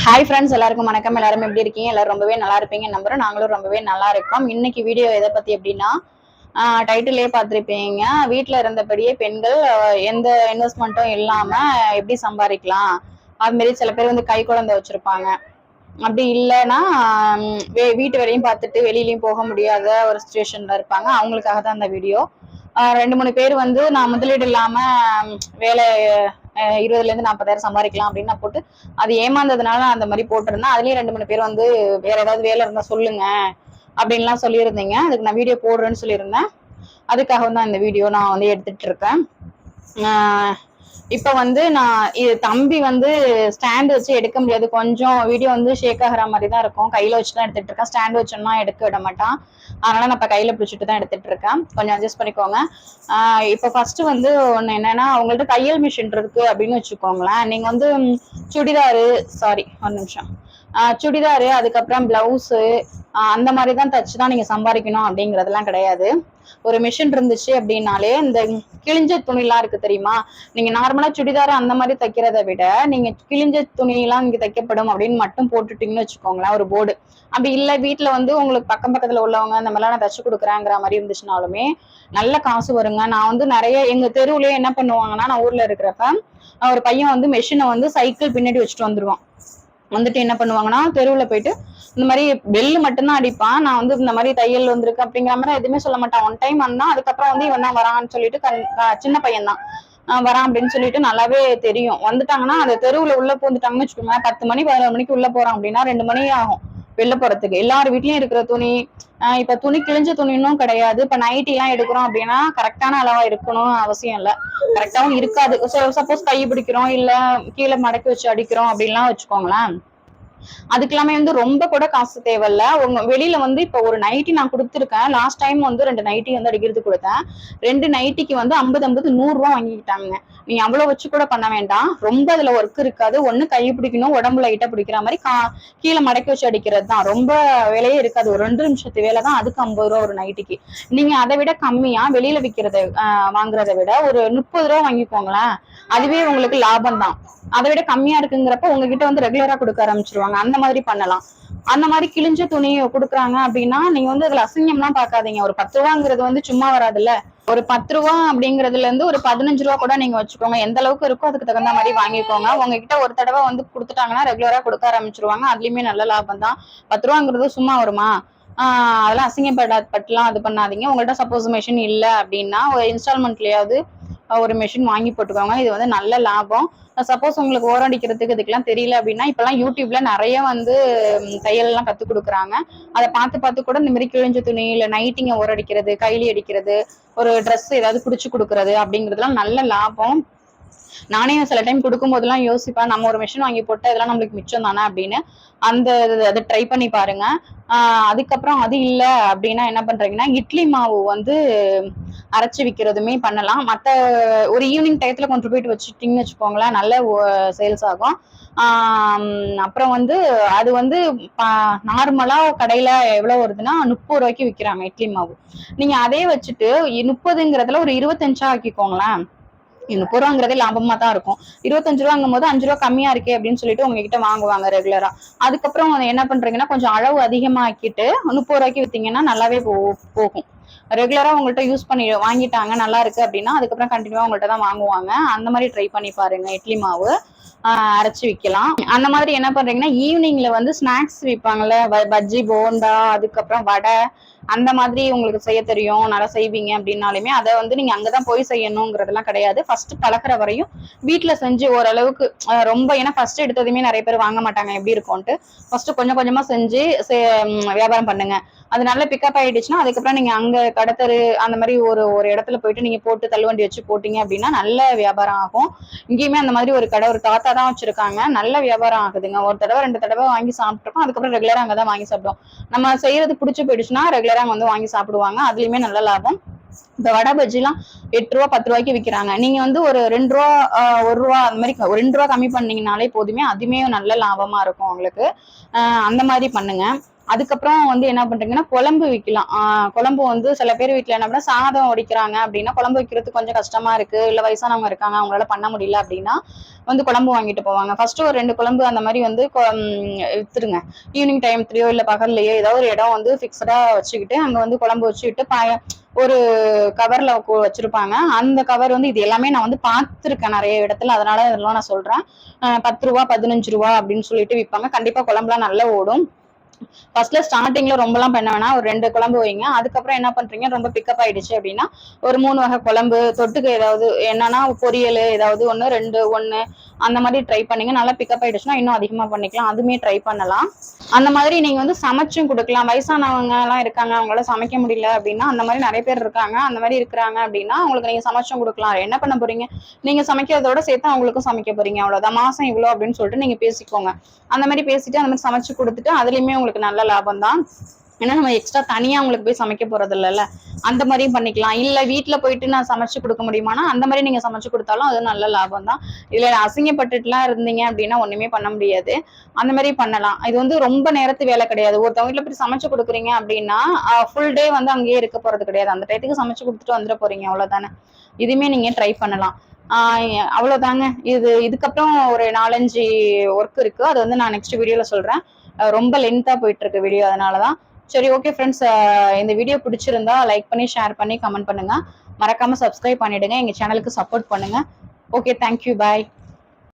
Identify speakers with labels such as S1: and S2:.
S1: Hi friends, எல்லாருக்கும் வணக்கம். எல்லாரும் எப்படி இருக்கீங்க? எல்லாரும் ரொம்பவே நல்லா இருப்பீங்க நம்புறோம். நாங்களும் ரொம்பவே நல்லா இருக்கோம். இன்னைக்கு வீடியோ எதை பத்தி அப்படின்னா, டைட்டிலே பார்த்துருப்பீங்க. வீட்டில் இருந்தபடியே பெண்கள் எந்த இன்வெஸ்ட்மெண்ட்டும் இல்லாம எப்படி சம்பாதிக்கலாம். அது மாரி சில பேர் வந்து கை குழந்தை வச்சிருப்பாங்க. அப்படி இல்லைன்னா வீட்டு வேலையும் பார்த்துட்டு வெளியிலயும் போக முடியாத ஒரு சுச்சுவேஷன்ல இருப்பாங்க. அவங்களுக்காக தான் அந்த வீடியோ. 2-3 பேர் வந்து நான் முதலீடு இல்லாம வேலை 20,000 to 40,000 சம்பாதிக்கலாம் அப்படின்னு நான் போட்டு அது ஏமாந்ததுனால அந்த மாதிரி போட்டிருந்தேன். அதுலயும் 2-3 பேர் வந்து வேற ஏதாவது வேலை இருந்தா சொல்லுங்க அப்படின்லாம் சொல்லியிருந்தீங்க. அதுக்கு நான் வீடியோ போடுறேன்னு சொல்லியிருந்தேன். அதுக்காக தான் இந்த வீடியோ நான் வந்து எடுத்துட்டு இருக்கேன். இப்ப வந்து நான் இது தம்பி வந்து ஸ்டாண்ட் வச்சு எடுக்க முடியாது. கொஞ்சம் வீடியோ வந்து ஷேக் ஆகிற மாதிரி தான் இருக்கும். கையில வச்சுதான் எடுத்துட்டு இருக்கேன். ஸ்டாண்ட் வச்சோம்னா எடுக்க விட மாட்டான். அதனால நான் இப்ப கையில பிடிச்சிட்டு தான் எடுத்துட்டு இருக்கேன். கொஞ்சம் அட்ஜஸ்ட் பண்ணிக்கோங்க. இப்ப ஃபர்ஸ்ட் வந்து ஒண்ணு என்னன்னா, உங்கள்ட்ட தையல் மிஷின் இருக்கு அப்படின்னு வச்சுக்கோங்களேன். நீங்க வந்து சுடிதாரு ஒரு நிமிஷம் சுடிதாரு, அதுக்கப்புறம் பிளவுஸு அந்த மாதிரிதான் தச்சுதான் நீங்க சம்பாதிக்கணும் அப்படிங்கறதெல்லாம் கிடையாது. ஒரு மிஷின் இருந்துச்சு அப்படின்னாலே இந்த கிழிஞ்ச துணிலாம் இருக்கு தெரியுமா? நீங்க நார்மலா சுடிதார் அந்த மாதிரி தைக்கிறத விட நீங்க கிழிஞ்ச துணியெல்லாம் இங்க தைக்கப்படும் அப்படின்னு மட்டும் போட்டுட்டீங்கன்னு வச்சுக்கோங்களேன், ஒரு போர்டு. அப்படி இல்லை வீட்டுல வந்து உங்களுக்கு பக்கம் பக்கத்துல உள்ளவங்க இந்த மாதிரிலாம் நான் தச்சு கொடுக்குறேங்கிற மாதிரி இருந்துச்சுனாலுமே நல்ல காசு வருங்க. நான் வந்து நிறைய எங்க தெருவுலயே என்ன பண்ணுவாங்கன்னா, நான் ஊர்ல இருக்கிறப்ப ஒரு பையன் வந்து மெஷினை வந்து சைக்கிள் பின்னாடி வச்சுட்டு வந்துருவான். வந்துட்டு என்ன பண்ணுவாங்கன்னா, தெருவுல போயிட்டு இந்த மாதிரி பெல்லு மட்டும்தான் அடிப்பான். நான் வந்து இந்த மாதிரி தையல் வந்திருக்கு அப்படிங்கிற மாதிரி எதுவுமே சொல்ல மாட்டான். ஒன் டைம் வந்தான். அதுக்கப்புறம் வந்து இவன் தான் வரான்னு சொல்லிட்டு சின்ன பையன் தான் வரான் அப்படின்னு சொல்லிட்டு நல்லாவே தெரியும். வந்துட்டாங்கன்னா அந்த தெருவுல உள்ள பூந்துட்டாங்கன்னு வச்சுக்கோங்க, 10 மணி 11 மணிக்கு உள்ள போறான் அப்படின்னா 2 மணி ஆகும் வெளில போறதுக்கு. எல்லார் வீட்லயும் இருக்கிற துணி, இப்ப துணி கிழிஞ்ச துணின்னும் கிடையாது. இப்ப நைட்டி எல்லாம் எடுக்கிறோம் அப்படின்னா கரெக்டான அளவா இருக்கணும்னு அவசியம் இல்லை. கரெக்டாவும் இருக்காது. சப்போஸ் கை பிடிக்கிறோம் இல்ல கீழே மடக்கி வச்சு அடிக்கிறோம் அப்படின்லாம் வச்சுக்கோங்களேன், அதுக்கு எல்லாமே வந்து ரொம்ப கூட காசு தேவையில்ல. உங்க வெளியில வந்து இப்ப ஒரு நைட்டி நான் கொடுத்துருக்கேன். லாஸ்ட் டைம் வந்து 2 நைட்டி வந்து அடிக்கிறதுக்கு கொடுத்தேன். 2 நைட்டிக்கு வந்து 50 100 ரூபா வாங்கிக்கிட்டாங்க. நீ அவ்வளவு வச்சு கூட பண்ண வேண்டாம். ரொம்ப அதுல ஒர்க் இருக்காது. ஒண்ணு கை பிடிக்கணும், உடம்பு லைட்டா பிடிக்கிற மாதிரி கீழே மடக்கி வச்சு அடிக்கிறது தான். ரொம்ப வேலையே இருக்காது. ஒரு 2 நிமிஷத்து வேலை தான். அதுக்கு 50 ரூபா ஒரு நைட்டிக்கு. நீங்க அதை விட கம்மியா வெளியில விற்கிறத வாங்குறத விட ஒரு 30 ரூபா வாங்கிக்கோங்களேன். அதுவே உங்களுக்கு லாபம் தான். அதை விட கம்மியா இருக்குங்கிறப்ப உங்ககிட்ட வந்து ரெகுலரா கொடுக்க ஆரம்பிச்சிருவாங்க. அந்த மாதிரி பண்ணலாம். அந்த மாதிரி கிழிஞ்ச துணி கொடுக்குறாங்க அப்படின்னா நீங்க வந்து அதுல அசிங்கம்லாம் பாக்காதீங்க. ஒரு 10 ரூபாங்கிறது வந்து சும்மா வராதுல்ல. ஒரு 10 ரூபா அப்படிங்கறதுல இருந்து ஒரு 15 ரூபா கூட நீங்க வச்சுக்கோங்க. எந்த அளவுக்கு இருக்கோ அதுக்கு தகுந்த மாதிரி வாங்கிக்கோங்க. உங்ககிட்ட ஒரு தடவை வந்து கொடுத்துட்டாங்கன்னா ரெகுலரா கொடுக்க ஆரம்பிச்சிருவாங்க. அதுலயுமே நல்ல லாபம் தான். 10 ரூபாங்கிறது சும்மா வருமா? அதெல்லாம் அசிங்கப்படலாம் இது பண்ணாதீங்க. உங்கள்கிட்ட சப்போஸ் மெஷின் இல்லை அப்படின்னா ஒரு இன்ஸ்டால்மெண்ட்லயாவது ஒரு மெஷின் வாங்கி போட்டுக்கோங்க. இது வந்து நல்ல லாபம். சப்போஸ் உங்களுக்கு ஓரடிக்கிறதுக்கு இதுக்கெல்லாம் தெரியல அப்படின்னா இப்பெல்லாம் யூடியூப்ல நிறைய வந்து தையல் எல்லாம் கத்துக் கொடுக்குறாங்க. அதை பார்த்து கூட இந்த மாதிரி கிழிஞ்ச துணி இல்ல நைட்டிங்க ஓரடிக்கிறது, கைலி அடிக்கிறது, ஒரு ட்ரெஸ் ஏதாவது பிடிச்சு கொடுக்கறது அப்படிங்கிறதுலாம் நல்ல லாபம். நானே சில டைம் கொடுக்கும் போதெல்லாம் யோசிப்பேன், நம்ம ஒரு மிஷின் வாங்கி போட்டு இதெல்லாம் நம்மளுக்கு மிச்சம் தானே அப்படின்னு. அதை ட்ரை பண்ணி பாருங்க. அதுக்கப்புறம் அது இல்லை அப்படின்னா என்ன பண்றீங்கன்னா, இட்லி மாவு வந்து அரைச்சு விற்கிறதுமே பண்ணலாம். மற்ற ஒரு ஈவினிங் டயத்துல கொண்டு போயிட்டு வச்சுட்டீங்கன்னு வச்சுக்கோங்களேன், நல்ல சேல்ஸ் ஆகும். அப்புறம் வந்து அது வந்து நார்மலா கடையில எவ்வளவு வருதுன்னா 30 ரூபாய்க்கு விற்கிறாங்க இட்லி மாவு. நீங்க அதே வச்சுட்டு 30ங்கிறதுல ஒரு 25 ஆக்கிக்கோங்களேன். 30 ரூபாங்கிறதே லாபமா தான் இருக்கும். 25 ரூபாங்கும் போது 5 ரூபா கம்மியா இருக்கே அப்படின்னு சொல்லிட்டு உங்ககிட்ட வாங்குவாங்க ரெகுலரா. அதுக்கப்புறம் என்ன பண்றீங்கன்னா, கொஞ்சம் அளவு அதிகமாக்கிட்டு 30 ரூபாய்க்கு வித்தீங்கன்னா நல்லாவே போகும். ரெகுலரா உங்கள்கிட்ட யூஸ் பண்ணி வாங்கிட்டாங்க நல்லா இருக்கு அப்படின்னா அதுக்கப்புறம் கண்டினியூவா உங்கள்கிட்ட தான் வாங்குவாங்க. அந்த மாதிரி ட்ரை பண்ணி பாருங்க. இட்லி மாவு அரைச்சு விற்கலாம். அந்த மாதிரி என்ன பண்றீங்கன்னா, ஈவினிங்ல வந்து ஸ்நாக்ஸ் விற்பாங்கல்ல, பஜ்ஜி போண்டா அதுக்கப்புறம் வடை, அந்த மாதிரி உங்களுக்கு செய்ய தெரியும், நல்லா செய்வீங்க அப்படின்னாலுமே அதை வந்து நீங்க அங்கதான் போய் செய்யணுங்கிறதுலாம் கிடையாது. ஃபர்ஸ்ட் பழக்கிற வரையும் வீட்டுல செஞ்சு ஓரளவுக்கு ரொம்ப, ஏன்னா ஃபர்ஸ்ட் எடுத்ததுமே நிறைய பேர் வாங்க மாட்டாங்க எப்படி இருக்கும்ட்டு. ஃபர்ஸ்ட் கொஞ்சம் கொஞ்சமா செஞ்சு வியாபாரம் பண்ணுங்க. அது நல்ல பிக்கப் ஆயிடுச்சுன்னா அதுக்கப்புறம் நீங்க அங்க கடத்தரு அந்த மாதிரி ஒரு இடத்துல போயிட்டு நீங்க போட்டு தள்ளுவண்டி வச்சு போட்டீங்க அப்படின்னா நல்ல வியாபாரம் ஆகும். இங்கேயுமே அந்த மாதிரி ஒரு கடை ஒரு தாத்தா தான் வச்சிருக்காங்க. நல்ல வியாபாரம் ஆகுதுங்க. ஒரு தடவை 2 தடவை வாங்கி சாப்பிட்டுருக்கோம். அதுக்கப்புறம் ரெகுலரா அங்கதான் வாங்கி சாப்பிடுவோம். நம்ம செய்யறது பிடிச்சு போயிடுச்சுன்னா ரெகுலரா வந்து வாங்கி சாப்பிடுவாங்க. அதுலயுமே நல்ல லாபம். இந்த வடை பஜ்ஜிலாம் 8 ரூபா 10 ரூபாய்க்கு விற்கிறாங்க. நீங்க வந்து ஒரு 2 ரூபா 1 ரூபா அந்த மாதிரி ஒரு 2 ரூபா கம்மி பண்ணீங்கனாலே போதுமே. அதுவுமே நல்ல லாபமா இருக்கும் உங்களுக்கு. அந்த மாதிரி பண்ணுங்க. அதுக்கப்புறம் வந்து என்ன பண்றீங்கன்னா குழம்பு வைக்கலாம். குழம்பு வந்து சில பேர் வீட்டுல என்ன பண்ணா சாதம் வடிக்கிறாங்க அப்படின்னா குழம்பு வைக்கிறது கொஞ்சம் கஷ்டமா இருக்கு, இல்ல வயசானவங்க இருக்காங்க அவங்களால பண்ண முடியல அப்படின்னா வந்து குழம்பு வாங்கிட்டு போவாங்க. ஃபர்ஸ்ட் ஒரு 2 குழம்பு அந்த மாதிரி வந்து வித்துருங்க. ஈவினிங் டைம்லயோ இல்ல பகல்லையோ ஏதாவது ஒரு இடம் வந்து ஃபிக்ஸடா வச்சுக்கிட்டு அங்க வந்து குழம்பு வச்சுக்கிட்டு ஒரு கவர்ல வச்சிருப்பாங்க. அந்த கவர் வந்து இது எல்லாமே நான் வந்து பார்த்திருக்கேன் நிறைய இடத்துல, அதனால இதெல்லாம் நான் சொல்றேன். 10 ரூபா 15 ரூபா அப்படின்னு சொல்லிட்டு விற்பாங்க. கண்டிப்பா குழம்புலாம் நல்லா ஓடும். ஃபர்ஸ்ட்ல ஸ்டார்டிங்ல ரொம்பலாம் பண்ண வேணாம், ஒரு 2 குழம்பு வைங்க. அதுக்கப்புறம் என்ன பண்றீங்க, ரொம்ப பிக்கப் ஆயிடுச்சு அப்படின்னா ஒரு 3 வகை குழம்பு தொட்டுக்க ஏதாவது என்னன்னா பொரியல் ஏதாவது ஒன்று 2 1 அந்த மாதிரி ட்ரை பண்ணீங்க. நல்லா பிக்கப் ஆயிடுச்சுன்னா இன்னும் அதிகமா பண்ணிக்கலாம், அதுமே ட்ரை பண்ணலாம். அந்த மாதிரி நீங்க வந்து சமைச்சும் கொடுக்கலாம். வயசானவங்க எல்லாம் இருக்காங்க அவங்களால சமைக்க முடியல அப்படின்னா அந்த மாதிரி நிறைய பேர் இருக்காங்க, அந்த மாதிரி இருக்கிறாங்க அப்படின்னா அவங்களுக்கு நீங்க சமைச்சும் கொடுக்கலாம். என்ன பண்ண போறீங்க, நீங்க சமைக்கிறதோட சேர்த்து அவங்களுக்கும் சமைக்க போறீங்க, அவ்வளவுதான். மாசம் இவ்வளோ அப்படின்னு சொல்லிட்டு நீங்க பேசிக்கோங்க. அந்த மாதிரி பேசிட்டு அந்த மாதிரி சமைச்சு கொடுத்துட்டு அதுலயுமே உங்களுக்கு நல்ல லாபம் தான். ஏன்னா நம்ம எக்ஸ்ட்ரா தனியா உங்களுக்கு போய் சமைக்க போறது இல்லைல்ல, அந்த மாதிரியும் பண்ணிக்கலாம். இல்ல வீட்டுல போயிட்டு நான் சமைச்சு கொடுக்க முடியுமானா அந்த மாதிரி நீங்க சமைச்சு கொடுத்தாலும் அது நல்ல லாபம் தான். இல்ல அசிங்கப்பட்டுட்டுலாம் இருந்தீங்க அப்படின்னா ஒண்ணுமே பண்ண முடியாது. அந்த மாதிரி பண்ணலாம். இது வந்து ரொம்ப நேரத்து வேலை கிடையாது. ஒருத்தவங்க வீட்டுல போய் சமைச்சு கொடுக்குறீங்க அப்படின்னா ஃபுல் டே வந்து அங்கேயே இருக்க போறது கிடையாது. அந்த டயத்துக்கு சமைச்சு கொடுத்துட்டு வந்துட போறீங்க, அவ்வளவுதானே. இதுவுமே நீங்க ட்ரை பண்ணலாம். அவ்வளவுதாங்க. இதுக்கப்புறம் ஒரு 4-5 ஒர்க் இருக்கு, அது வந்து நான் நெக்ஸ்ட் வீடியோல சொல்றேன். ரொம்ப லென்த்தா போயிட்டு இருக்கு வீடியோ, அதனாலதான். சரி, ஓகே ஃப்ரெண்ட்ஸ், இந்த வீடியோ பிடிச்சிருந்தா லைக் பண்ணி ஷேர் பண்ணி கமெண்ட் பண்ணுங்க. மறக்காம சப்ஸ்கிரைப் பண்ணிடுங்க, எங்க சேனலுக்கு சப்போர்ட் பண்ணுங்க. ஓகே, தேங்க்யூ, பாய்.